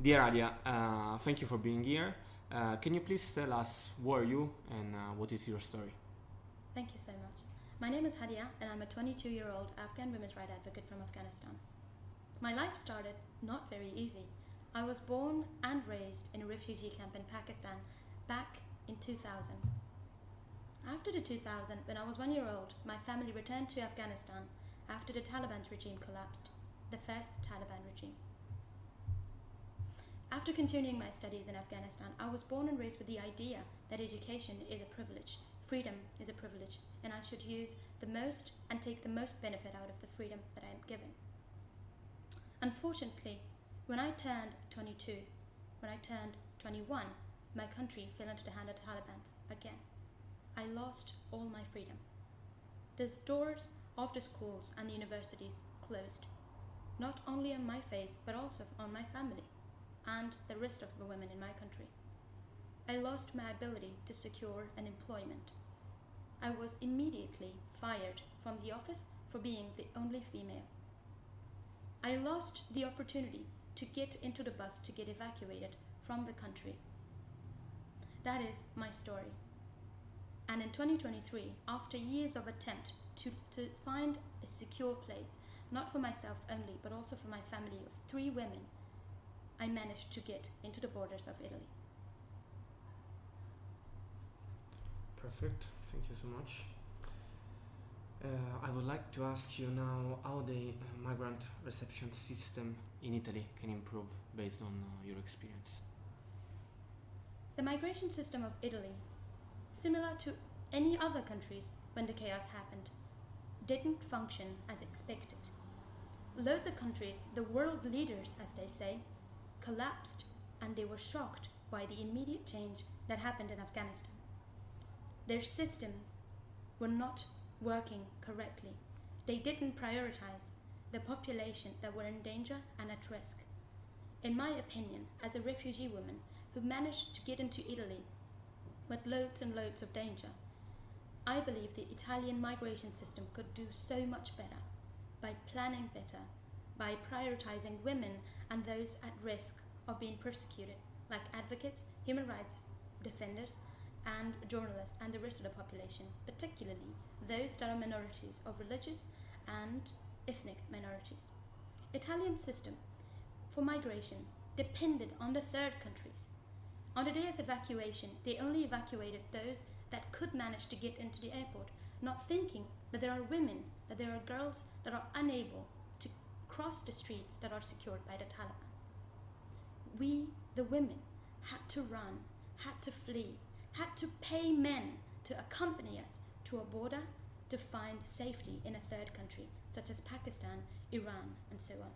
Dear Hadia, thank you for being here. Can you please tell us who are you and what is your story? Thank you so much. My name is Hadia and I'm a 22-year-old Afghan women's rights advocate from Afghanistan. My life started not very easy. I was born and raised in a refugee camp in Pakistan back in 2000. After the 2000, when I was 1 year old, my family returned to Afghanistan after the Taliban regime collapsed, the first Taliban regime. After continuing my studies in Afghanistan, I was born and raised with the idea that education is a privilege, freedom is a privilege, and I should use the most and take the most benefit out of the freedom that I am given. Unfortunately, when I turned 22, when I turned 21, my country fell into the hand of the Taliban again. I lost all my freedom. The doors of the schools and the universities closed, not only on my face, but also on my family and the rest of the women in my country. I lost my ability to secure an employment. I was immediately fired from the office for being the only female. I lost the opportunity to get into the bus to get evacuated from the country. That is my story. And in 2023, after years of attempt to find a secure place, not for myself only, but also for my family of 3 women, I managed to get into the borders of Italy. Perfect, thank you so much. I would like to ask you now how the migrant reception system in Italy can improve based on your experience. The migration system of Italy, similar to any other countries when the chaos happened, didn't function as expected. Loads of countries, the world leaders as they say, collapsed and they were shocked by the immediate change that happened in Afghanistan. Their systems were not working correctly. They didn't prioritize the population that were in danger and at risk. In my opinion, as a refugee woman who managed to get into Italy with loads and loads of danger, I believe the Italian migration system could do so much better by planning better, by prioritizing women and those at risk of being persecuted, like advocates, human rights defenders, and journalists, and the rest of the population, particularly those that are minorities of religious and ethnic minorities. Italian system for migration depended on the third countries. On the day of evacuation, they only evacuated those that could manage to get into the airport, not thinking that there are women, that there are girls that are unable to cross the streets that are secured by the Taliban. We, the women, had to run, had to flee, had to pay men to accompany us to a border to find safety in a third country, such as Pakistan, Iran, and so on.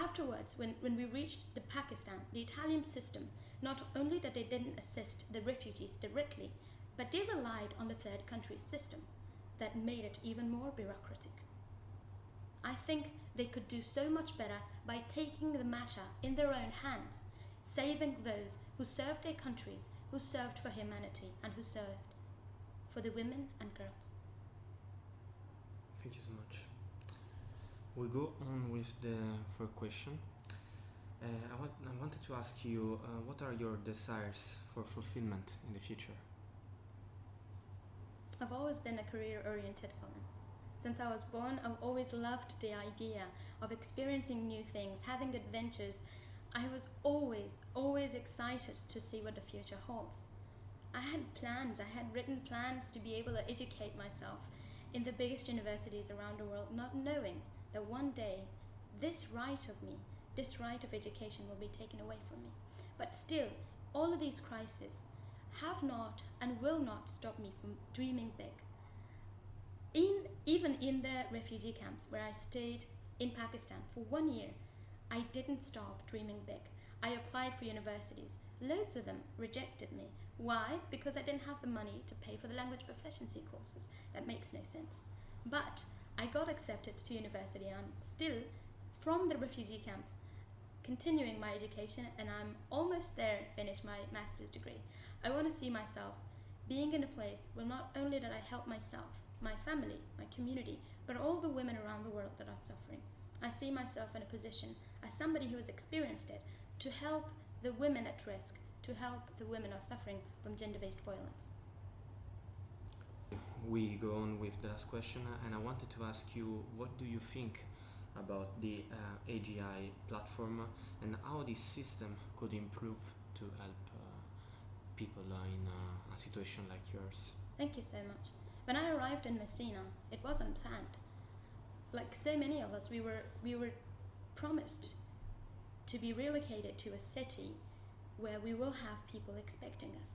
Afterwards, when we reached the Pakistan, the Italian system, not only that they didn't assist the refugees directly, but they relied on the third country system that made it even more bureaucratic. I think they could do so much better by taking the matter in their own hands, saving those who served their countries, who served for humanity, and who served for the women and girls. Thank you so much. We go on with the third question. I wanted to ask you, what are your desires for fulfillment in the future? I've always been a career-oriented woman. Since I was born, I've always loved the idea of experiencing new things, having adventures. I was always excited to see what the future holds. I had plans, I had written plans to be able to educate myself in the biggest universities around the world, not knowing that one day this right of me, this right of education will be taken away from me. But still, all of these crises have not and will not stop me from dreaming big. Even in the refugee camps where I stayed in Pakistan for 1 year, I didn't stop dreaming big. I applied for universities. Loads of them rejected me. Why? Because I didn't have the money to pay for the language proficiency courses. That makes no sense. But I got accepted to university and still, from the refugee camps, continuing my education, and I'm almost there to finish my master's degree. I want to see myself being in a place where not only that I help myself, my family, my community, but all the women around the world that are suffering. I see myself in a position as somebody who has experienced it to help the women at risk, to help the women who are suffering from gender-based violence. We go on with the last question, and I wanted to ask you, what do you think about the AGI platform and how this system could improve to help people in a situation like yours? Thank you so much. When I arrived in Messina, it wasn't planned. Like so many of us, we were promised to be relocated to a city where we will have people expecting us.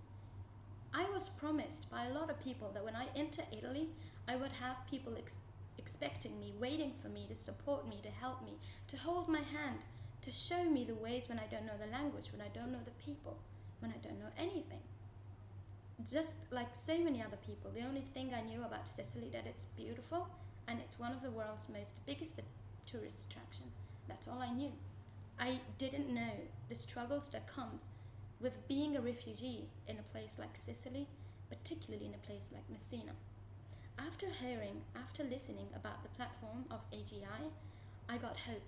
I was promised by a lot of people that when I enter Italy, I would have people expecting me, waiting for me, to support me, to help me, to hold my hand, to show me the ways when I don't know the language, when I don't know the people, when I don't know anything. Just like so many other people, the only thing I knew about Sicily, that it's beautiful and it's one of the world's biggest tourist attraction. That's all I knew. I didn't know the struggles that comes with being a refugee in a place like Sicily, particularly in a place like Messina. After listening about the platform of AGI, I got hope.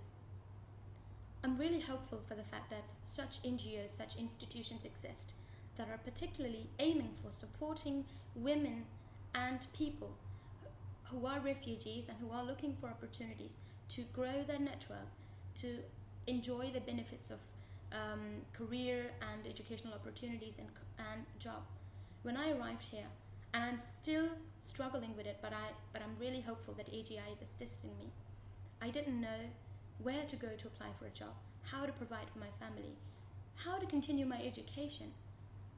I'm really hopeful for the fact that such NGOs, such institutions exist that are particularly aiming for supporting women and people who are refugees and who are looking for opportunities to grow their network, to enjoy the benefits of career and educational opportunities and job. When I arrived here, and I'm still struggling with it, but I'm really hopeful that AGI is assisting me. I didn't know where to go to apply for a job, how to provide for my family, how to continue my education,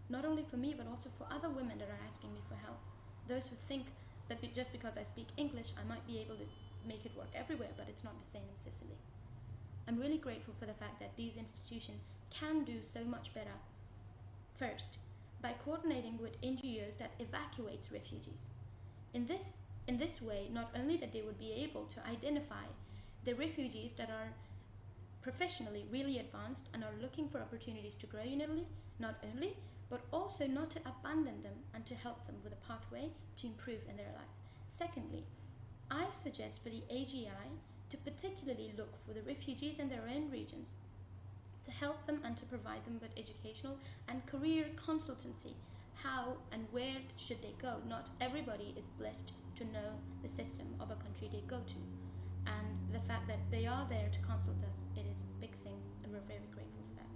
not only for me but also for other women that are asking me for help. Those who think that just because I speak English, I might be able to make it work everywhere, but it's not the same in Sicily. I'm really grateful for the fact that these institutions can do so much better. First, by coordinating with NGOs that evacuates refugees. In this way, not only that they would be able to identify the refugees that are professionally really advanced and are looking for opportunities to grow in Italy, not only, but also not to abandon them and to help them with a pathway to improve in their life. Secondly, I suggest for the AGI to particularly look for the refugees in their own regions, to help them and to provide them with educational and career consultancy. How and where should they go? Not everybody is blessed to know the system of a country they go to. And the fact that they are there to consult us, it is a big thing, and we're very grateful for that.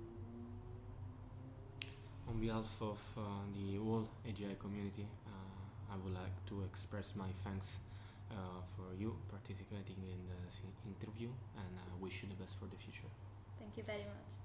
On behalf of the whole AGI community, I would like to express my thanks for you participating in this interview, and wish you the best for the future. Thank you very much.